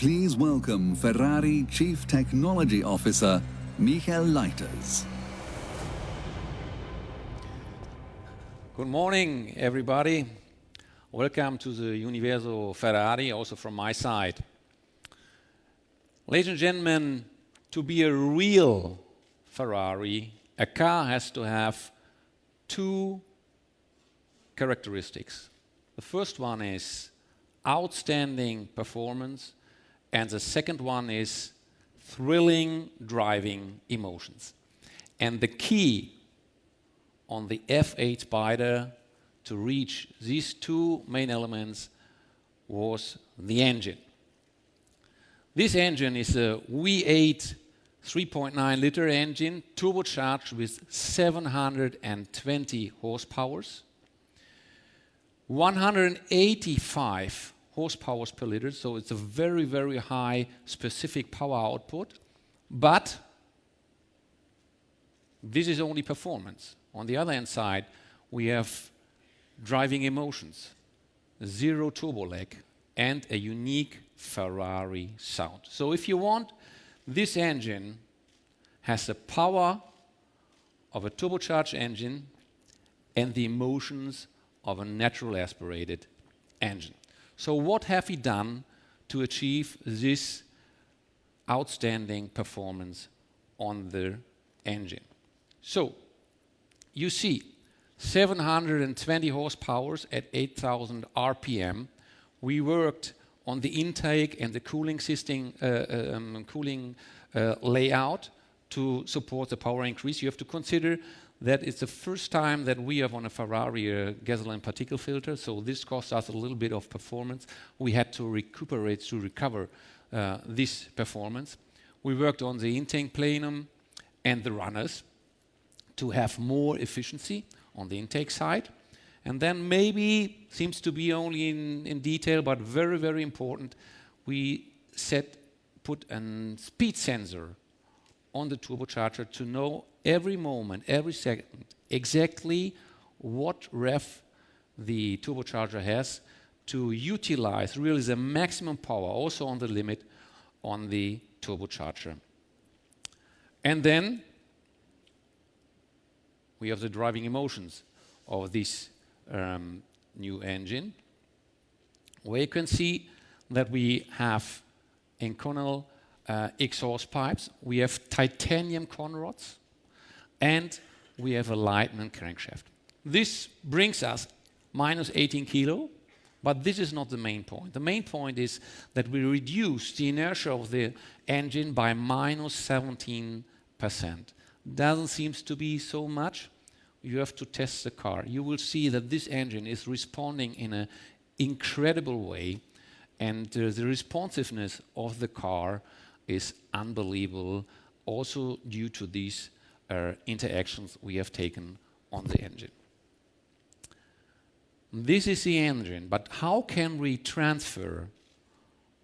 Please welcome Ferrari Chief Technology Officer, Michael Leiters. Good morning, everybody. Welcome to the Universo Ferrari, also from my side. Ladies and gentlemen, to be a real Ferrari, a car has to have two characteristics. The first one is outstanding performance, and the second one is thrilling driving emotions. And the key on the F8 Spider to reach these two main elements was the engine. This engine is a V8 3.9 liter engine, turbocharged with 720 horsepower, 185 horsepower per liter, so it's a very, very high specific power output. But this is only performance. On the other hand side, we have driving emotions, zero turbo lag, and a unique Ferrari sound. So if you want, this engine has the power of a turbocharged engine and the emotions of a natural aspirated engine. So what have we done to achieve this outstanding performance on the engine? So you see 720 horsepower at 8,000 RPM. We worked on the intake and the cooling system, layout to support the power increase. You have to consider that it's the first time that we have on a Ferrari a gasoline particle filter, so this cost us a little bit of performance. We had to recover this performance. We worked on the intake plenum and the runners to have more efficiency on the intake side. And then maybe, seems to be only in detail, but very, very important, we put a speed sensor on the turbocharger to know every moment, every second, exactly what rev the turbocharger has to utilize really the maximum power, also on the limit, on the turbocharger. And then we have the driving emotions of this new engine, where you can see that we have inconel exhaust pipes, we have titanium conrods, and we have a Lightning crankshaft. This brings us minus 18 kilo, but this is not the main point. The main point is that we reduce the inertia of the engine by minus 17%. Doesn't seem to be so much. You have to test the car. You will see that this engine is responding in an incredible way, and the responsiveness of the car is unbelievable, also due to these interactions we have taken on the engine. This is the engine, but how can we transfer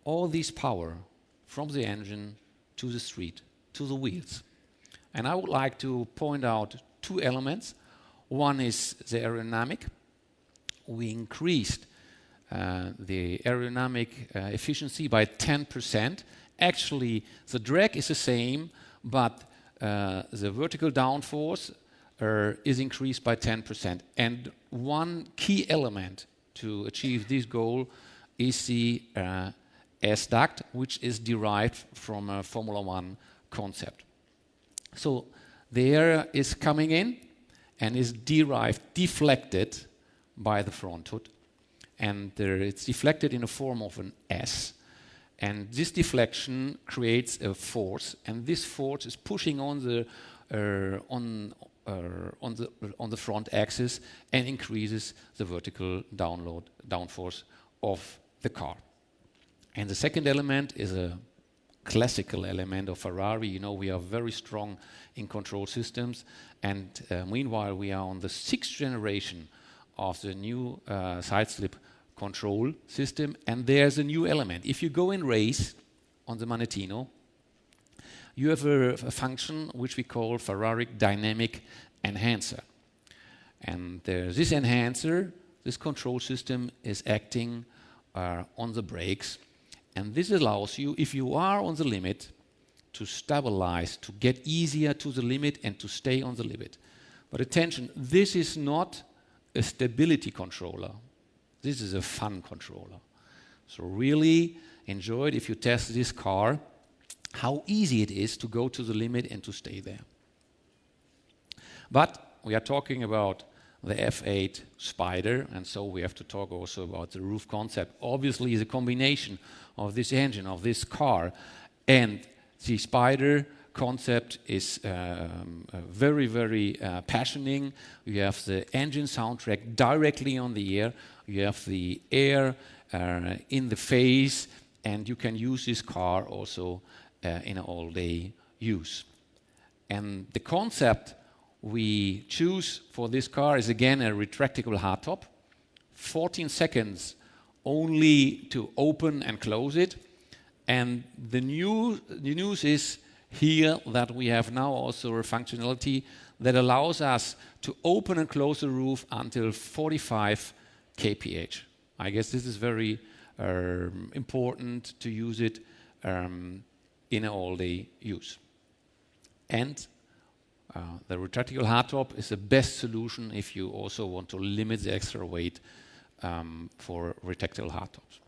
all this power from the engine to the street, to the wheels? And I would like to point out two elements. One is the aerodynamic. We increased the aerodynamic efficiency by 10%. Actually, the drag is the same, but the vertical downforce is increased by 10%. And one key element to achieve this goal is the Duct, which is derived from a Formula One concept. So the air is coming in and is deflected by the front hood. And it's deflected in the form of an S. And this deflection creates a force, and this force is pushing on the front axis and increases the vertical downforce of the car. And the second element is a classical element of Ferrari. You know, we are very strong in control systems, and meanwhile we are on the 6th generation of the new side slip control system, and there's a new element. If you go in race on the Manettino, you have a function which we call Ferrari Dynamic Enhancer. And this enhancer, this control system is acting on the brakes, And this allows you, if you are on the limit, to stabilize, to get easier to the limit and to stay on the limit. But attention, this is not a stability controller. This is a fun controller. So really enjoy it if you test this car, how easy it is to go to the limit and to stay there. But we are talking about the F8 Spider, and so we have to talk also about the roof concept. Obviously, the combination of this engine, of this car, and the Spider concept is very, very passioning. You have the engine soundtrack directly on the air. You have the air in the face, and you can use this car also in all-day use. And the concept we choose for this car is again a retractable hardtop. 14 seconds only to open and close it. And the news is here that we have now also a functionality that allows us to open and close the roof until 45 kph. I guess this is very important to use it in all-day use. And the retractable hardtop is the best solution if you also want to limit the extra weight for retractable hardtops.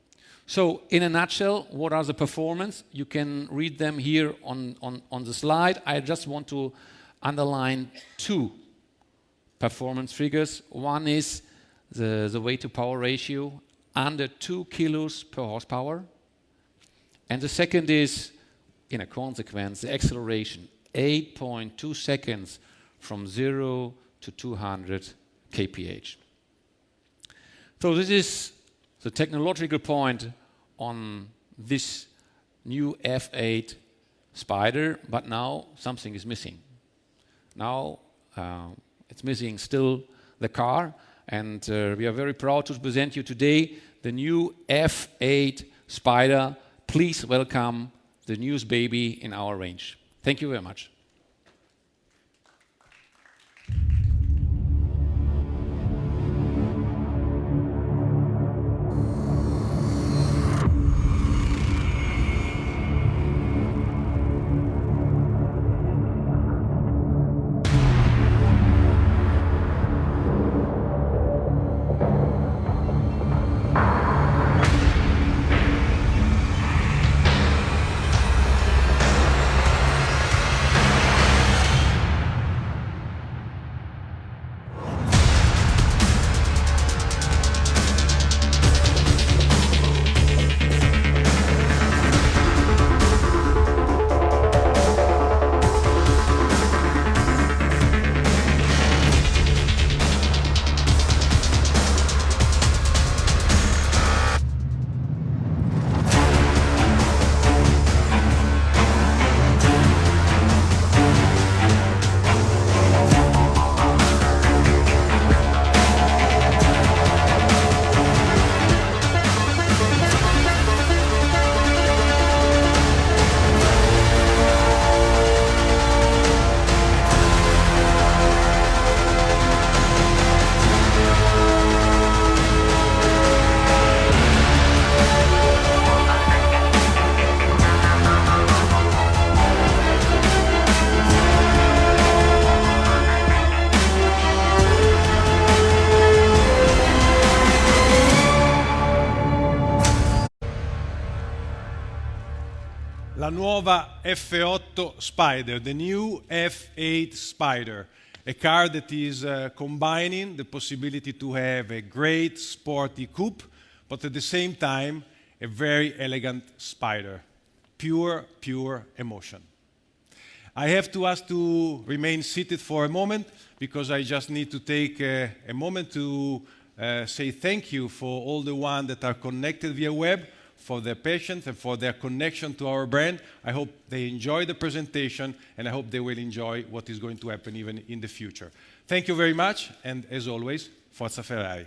So in a nutshell, what are the performance? You can read them here on the slide. I just want to underline two performance figures. One is the weight to power ratio, under 2 kilos per horsepower. And the second is, in a consequence, the acceleration, 8.2 seconds from 0 to 200 kph. So this is the technological point on this new F8 Spider, but now something is missing. Now it's missing still the car, and we are very proud to present you today the new F8 Spider. Please welcome the newest baby in our range. Thank you very much. La nuova F8 Spider, the new F8 Spider, a car that is combining the possibility to have a great sporty coupe, but at the same time, a very elegant Spider. Pure emotion. I have to ask to remain seated for a moment because I just need to take a moment to say thank you for all the ones that are connected via web, for their patience and for their connection to our brand. I hope they enjoy the presentation, and I hope they will enjoy what is going to happen even in the future. Thank you very much, and as always, Forza Ferrari.